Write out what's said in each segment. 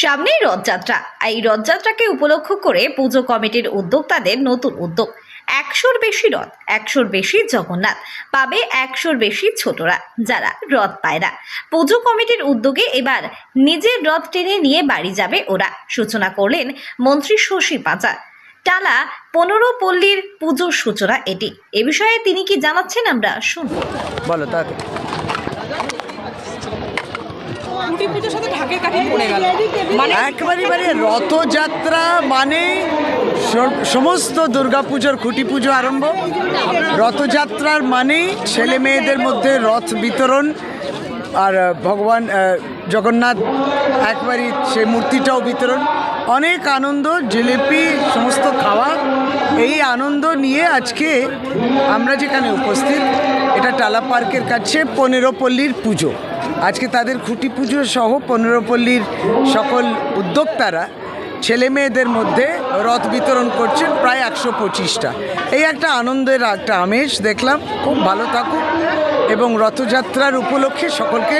সামনেই রথযাত্রা। এই রথযাত্রাকে উপলক্ষ করে পুজো কমিটির উদ্যোক্তাদের নতুন উদ্যোগ। 100-র বেশি রথ, 100-র বেশি জগন্নাথ পাবে, 100-র বেশি ছোটরা যারা রথ পায় না। পুজো কমিটির উদ্যোগে এবার নিজের রথ টেনে নিয়ে বাড়ি যাবে ওরা, সূচনা করলেন মন্ত্রী শশী পাঁচা। টালা 15 পল্লীর পুজোর সূচনা এটি। এ বিষয়ে তিনি কি জানাচ্ছেন আমরা শুনব। বলো তাকে। একেবারে রথযাত্রা মানে সমস্ত দুর্গাপুজোর খুঁটি পুজো আরম্ভ। রথযাত্রার মানেই ছেলে মেয়েদের মধ্যে রথ বিতরণ, আর ভগবান জগন্নাথ একবারই সে মূর্তিটাও বিতরণ, অনেক আনন্দ, জিলিপি, সমস্ত খাওয়া। এই আনন্দ নিয়ে আজকে আমরা যেখানে উপস্থিত, এটা টালা পার্কের কাছে 15 পল্লীর পুজো। আজকে তাদের খুঁটি পুজো সহ 15 পল্লীর সকল উদ্যোক্তারা ছেলে মেয়েদের মধ্যে রথ বিতরণ করছেন, প্রায় 125টা। এই একটা আনন্দের একটা আমেজ দেখলাম। খুব ভালো থাকুক এবং রথযাত্রার উপলক্ষে সকলকে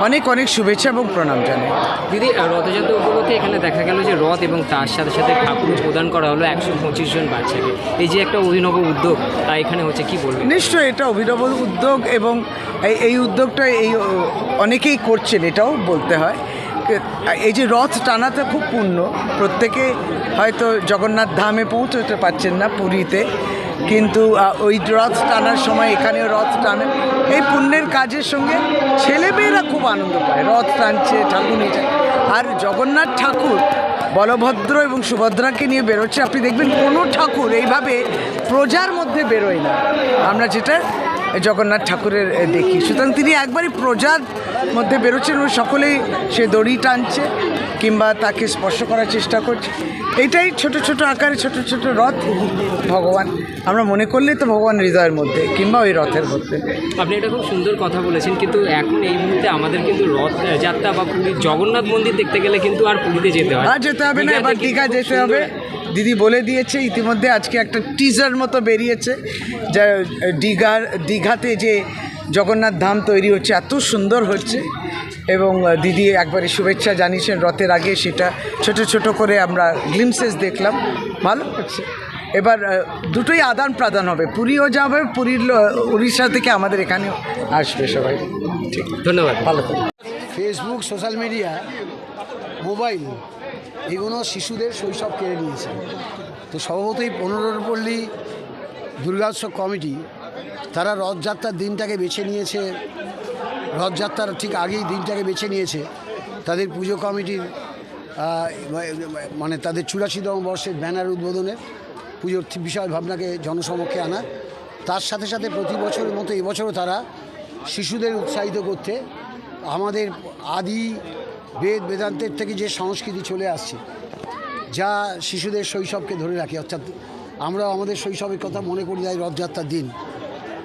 অনেক অনেক শুভেচ্ছা এবং প্রণাম জানাই। দিদি, রথযাত্রা উপলক্ষে এখানে দেখা গেল যে রথ এবং তার সাথে সাথে ঠাকুর প্রদান করা হলো 125 জন বাচ্চাকে। এই যে একটা অভিনব উদ্যোগ তা এখানে হচ্ছে, কি বলবেন? নিশ্চয়ই এটা অভিনব উদ্যোগ এবং এই উদ্যোগটা অনেকেই করছেন, এটাও বলতে হয়। এই যে রথ টানাতে খুব পুণ্য, প্রত্যেকে হয়তো জগন্নাথ ধামে পৌঁছতে পারছেন না পুরীতে, কিন্তু ওই রথ টানার সময় এখানেও রথ টানে। এই পুণ্যের কাজের সঙ্গে ছেলেমেয়েরা খুব আনন্দ পায়, রথ টানছে, ঠাকুর নিয়ে যায়। আর জগন্নাথ ঠাকুর বলভদ্র এবং সুভদ্রাকে নিয়ে বেরোচ্ছে। আপনি দেখবেন কোনো ঠাকুর এইভাবে প্রজার মধ্যে বেরোয় না, আমরা যেটা জগন্নাথ ঠাকুরের দেখি। সুতরাং তিনি একবারই প্রজার মধ্যে বেরোচ্ছেন ও সকলেই সে দড়ি টানছে কিংবা তাকে স্পর্শ করার চেষ্টা করছে। এইটাই ছোট ছোট আকারে ছোট ছোট রথ ভগবান আমরা মনে করলেই তো ভগবান হৃদয়ের মধ্যে কিংবা ওই রথের মধ্যে। আপনি এটা খুব সুন্দর কথা বলেছেন, কিন্তু এখন এই মুহূর্তে আমাদের কিন্তু রথযাত্রা বা পুরীর জগন্নাথ মন্দির দেখতে গেলে কিন্তু আর পুরীতে যেতে হয়, আর যেতে হবে না, এবার দীঘা যেতে হবে। দিদি বলে দিয়েছে ইতিমধ্যে, আজকে একটা টিজার মতো বেরিয়েছে যা দীঘাতে যে জগন্নাথ ধাম তৈরি হচ্ছে, এত সুন্দর হচ্ছে। এবং দিদি একবারে শুভেচ্ছা জানিয়েছেন রথের আগে, সেটা ছোট ছোট করে আমরা গ্লিমসেস দেখলাম, ভালো হচ্ছে। এবার দুটোই আদান প্রদান হবে, পুরীও যাবে, পুরীর উড়িষ্যা থেকে আমাদের এখানেও আসবে সবাই। ঠিক, ধন্যবাদ। ভালো থাকবে। ফেসবুক, সোশ্যাল মিডিয়া, মোবাইল, এগুলো শিশুদের শৈশব কেড়ে নিয়েছে। তো স্বভাবতই 15 পল্লী দুর্গোৎসব কমিটি তারা রথযাত্রার দিনটাকে বেছে নিয়েছে, রথযাত্রার ঠিক আগেই দিনটাকে বেছে নিয়েছে তাদের পুজো কমিটির মানে তাদের 84তম বর্ষের ব্যানার উদ্বোধনের, পুজোর বিষয় ভাবনাকে জনসমক্ষে আনা। তার সাথে সাথে প্রতি বছরের মতো এবছরও তারা শিশুদের উৎসাহিত করতে আমাদের আদি বেদান্তের থেকে যে সংস্কৃতি চলে আসছে, যা শিশুদের শৈশবকে ধরে রাখে, অর্থাৎ আমরা আমাদের শৈশবের কথা মনে করি যাই রথযাত্রার দিন।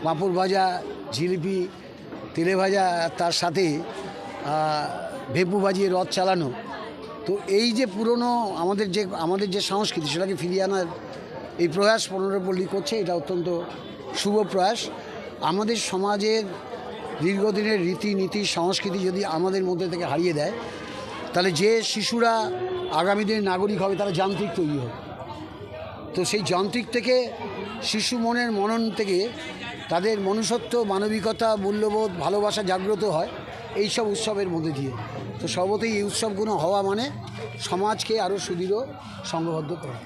পাঁপড় ভাজা, জিলিপি, তেলে ভাজা, তার সাথে ভেপু বাজিয়ে রথ চালানো। তো এই যে পুরনো আমাদের যে সংস্কৃতি, সেটাকে ফিরিয়ে আনার এই প্রয়াস 15 পল্লী করছে, এটা অত্যন্ত শুভ প্রয়াস। আমাদের সমাজের দীর্ঘদিনের রীতিনীতি সংস্কৃতি যদি আমাদের মধ্যে থেকে হারিয়ে দেয়, তাহলে যে শিশুরা আগামী দিনের নাগরিক হবে তারা যান্ত্রিক তৈরি হবে। তো সেই যান্ত্রিক থেকে শিশু মনের মনন থেকে তাদের মনুষ্যত্ব, মানবিকতা, মূল্যবোধ, ভালোবাসা জাগ্রত হয় এইসব উৎসবের মধ্যে দিয়ে। তো সর্বতই এই উৎসবগুলো হওয়া মানে সমাজকে আরও সুদৃঢ়, সংঘবদ্ধ করা।